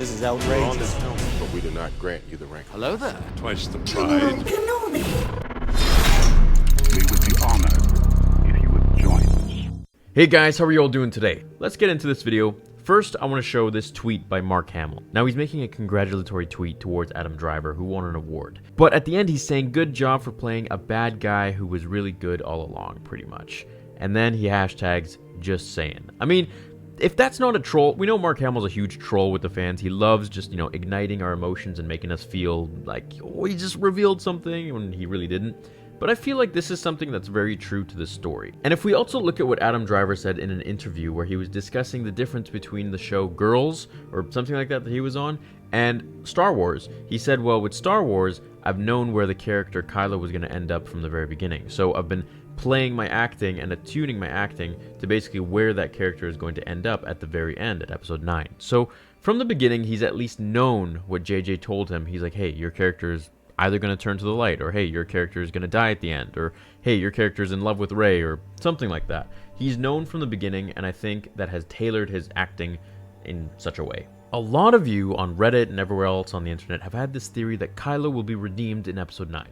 This is outrageous. We're on this helmet, but we do not grant you the rank. Hello there. Twice the pride. We would be honored if you would join us. Hey guys, how are you all doing today? Let's get into this video. First, I want to show this tweet by Mark Hamill. Now, he's making a congratulatory tweet towards Adam Driver, who won an award. But at the end, he's saying, good job for playing a bad guy who was really good all along, pretty much. And then he hashtags, just saying. I mean, if that's not a troll, we know Mark Hamill's a huge troll with the fans. He loves just, igniting our emotions and making us feel like, oh, he just revealed something when he really didn't. But I feel like this is something that's very true to the story. And if we also look at what Adam Driver said in an interview where he was discussing the difference between the show Girls, or something like that he was on, and Star Wars, he said, well, with Star Wars, I've known where the character Kylo was going to end up from the very beginning. So I've been playing my acting and attuning my acting to basically where that character is going to end up at the very end, at episode 9. So from the beginning, he's at least known what JJ told him. He's like, hey, your character is either going to turn to the light, or hey, your character is going to die at the end, or hey, your character is in love with Rey, or something like that. He's known from the beginning, and I think that has tailored his acting in such a way. A lot of you on Reddit and everywhere else on the internet have had this theory that Kylo will be redeemed in episode 9.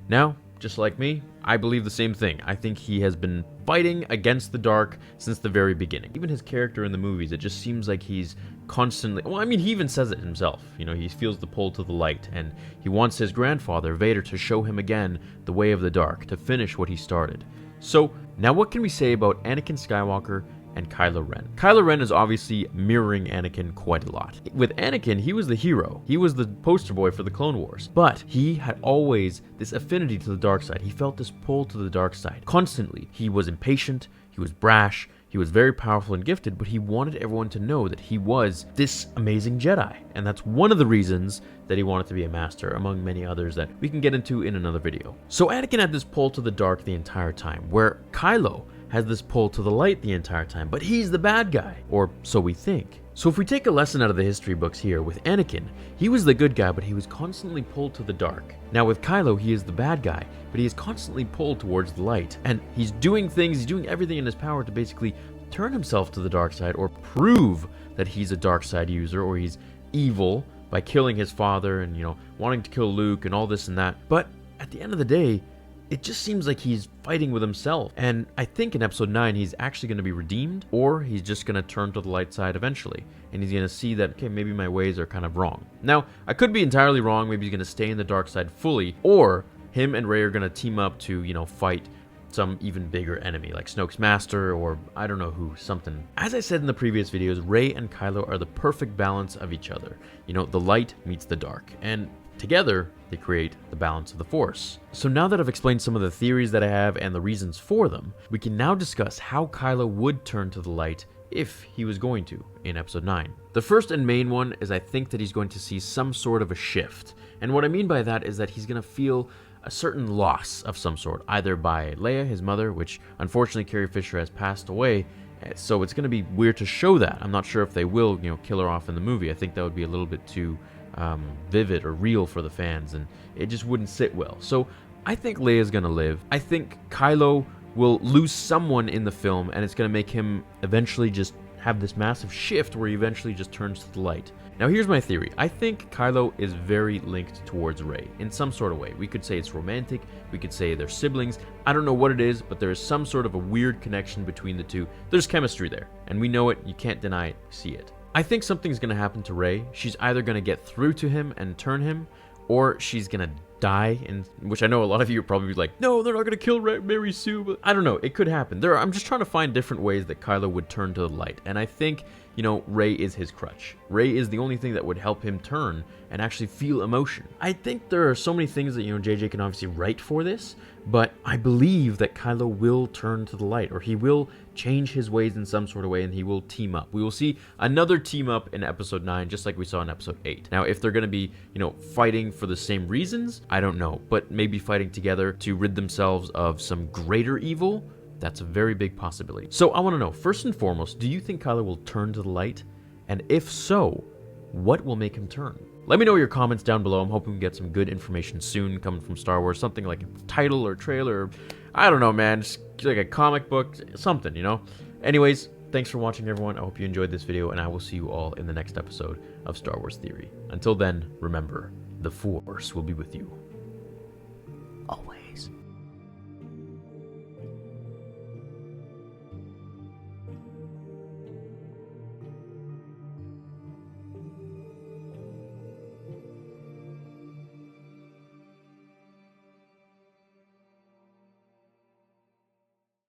Now, just like me, I believe the same thing. I think he has been fighting against the dark since the very beginning. Even his character in the movies, it just seems like he's constantly... Well, I mean, he even says it himself. He feels the pull to the light, and he wants his grandfather, Vader, to show him again the way of the dark, to finish what he started. So, now what can we say about Anakin Skywalker and Kylo Ren? Kylo Ren is obviously mirroring Anakin quite a lot. With Anakin, he was the hero. He was the poster boy for the Clone Wars. But he had always this affinity to the dark side. He felt this pull to the dark side constantly. He was impatient, he was brash, he was very powerful and gifted, but he wanted everyone to know that he was this amazing Jedi. And that's one of the reasons that he wanted to be a master, among many others that we can get into in another video. So Anakin had this pull to the dark the entire time, where Kylo has this pull to the light the entire time, but he's the bad guy, or so we think. So if we take a lesson out of the history books here, with Anakin, he was the good guy, but he was constantly pulled to the dark. Now with Kylo, he is the bad guy, but he is constantly pulled towards the light. And he's doing everything in his power to basically turn himself to the dark side, or prove that he's a dark side user, or he's evil by killing his father and, wanting to kill Luke and all this and that. But at the end of the day, it just seems like he's fighting with himself. And I think in episode 9, he's actually going to be redeemed, or he's just going to turn to the light side eventually. And he's going to see that, okay, maybe my ways are kind of wrong. Now, I could be entirely wrong. Maybe he's going to stay in the dark side fully, or him and Rey are going to team up to, fight some even bigger enemy, like Snoke's master, or I don't know who, something. As I said in the previous videos, Rey and Kylo are the perfect balance of each other. The light meets the dark. And together, they create the balance of the Force. So now that I've explained some of the theories that I have and the reasons for them, we can now discuss how Kylo would turn to the light if he was going to in episode 9. The first and main one is I think that he's going to see some sort of a shift. And what I mean by that is that he's going to feel a certain loss of some sort, either by Leia, his mother, which unfortunately Carrie Fisher has passed away, so it's going to be weird to show that. I'm not sure if they will, kill her off in the movie. I think that would be a little bit too vivid or real for the fans, and it just wouldn't sit well. So I think Leia's gonna live. I think Kylo will lose someone in the film, and it's gonna make him eventually just have this massive shift where he eventually just turns to the light. Now here's my theory. I think Kylo is very linked towards Rey in some sort of way. We could say it's romantic, we could say they're siblings. I don't know what it is, but there is some sort of a weird connection between the two. There's chemistry there, and we know it. You can't deny it. See it. I think something's going to happen to Rey. She's either going to get through to him and turn him, or she's going to die, which I know a lot of you are probably like, no, they're not going to kill Mary Sue, but I don't know. It could happen. I'm just trying to find different ways that Kylo would turn to the light, and I think, Rey is his crutch. Rey is the only thing that would help him turn and actually feel emotion. I think there are so many things that, JJ can obviously write for this, but I believe that Kylo will turn to the light, or he will change his ways in some sort of way, and he will team up. We will see another team up in episode 9, just like we saw in episode 8. Now, if they're going to be, fighting for the same reasons, I don't know, but maybe fighting together to rid themselves of some greater evil, that's a very big possibility. So I want to know, first and foremost, do you think Kylo will turn to the light? And if so, what will make him turn? Let me know your comments down below. I'm hoping we get some good information soon coming from Star Wars. Something like a title or trailer. I don't know, man. Just like a comic book. Something, Anyways, thanks for watching, everyone. I hope you enjoyed this video, and I will see you all in the next episode of Star Wars Theory. Until then, remember, the Force will be with you always.